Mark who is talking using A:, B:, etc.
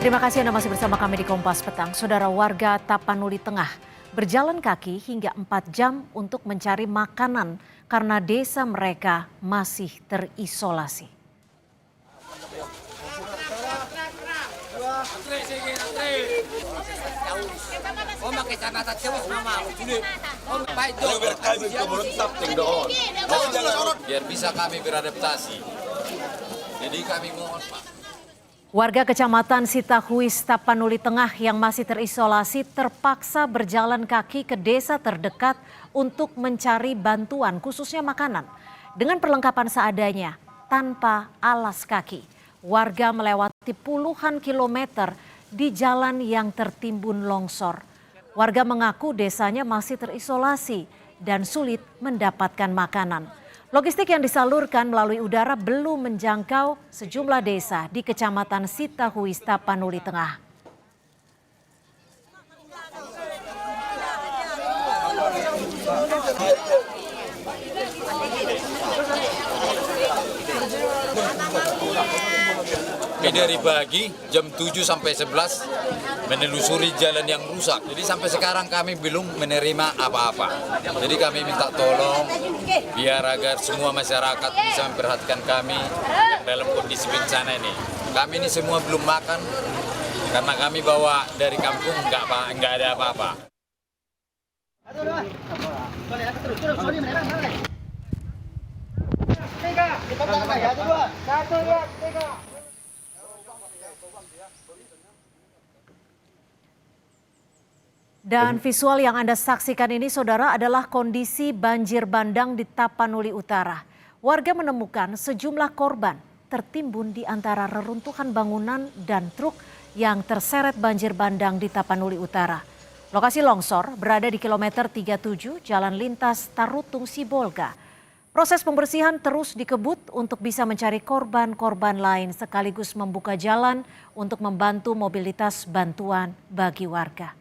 A: Terima kasih Anda masih bersama kami di Kompas Petang. Saudara, warga Tapanuli Tengah berjalan kaki hingga 4 jam untuk mencari makanan karena desa mereka masih terisolasi.
B: Biar bisa kami beradaptasi. Jadi kami mohon, Pak.
A: Warga Kecamatan Sitahuis, Tapanuli Tengah yang masih terisolasi terpaksa berjalan kaki ke desa terdekat untuk mencari bantuan khususnya makanan. Dengan perlengkapan seadanya, tanpa alas kaki. Warga melewati puluhan kilometer di jalan yang tertimbun longsor. Warga mengaku desanya masih terisolasi dan sulit mendapatkan makanan. Logistik yang disalurkan melalui udara belum menjangkau sejumlah desa di Kecamatan Sitahuis, Tapanuli Tengah.
B: Dari pagi jam 7 sampai 11 menelusuri jalan yang rusak. Jadi sampai sekarang kami belum menerima apa-apa. Jadi kami minta tolong biar agar semua masyarakat bisa memperhatikan kami yang dalam kondisi bencana ini. Kami ini semua belum makan karena kami bawa dari kampung nggak ada apa-apa.
A: Dan visual yang Anda saksikan ini, saudara, adalah kondisi banjir bandang di Tapanuli Utara. Warga menemukan sejumlah korban tertimbun di antara reruntuhan bangunan dan truk yang terseret banjir bandang di Tapanuli Utara. Lokasi longsor berada di kilometer 37 Jalan Lintas Tarutung Sibolga. Proses pembersihan terus dikebut untuk bisa mencari korban-korban lain sekaligus membuka jalan untuk membantu mobilitas bantuan bagi warga.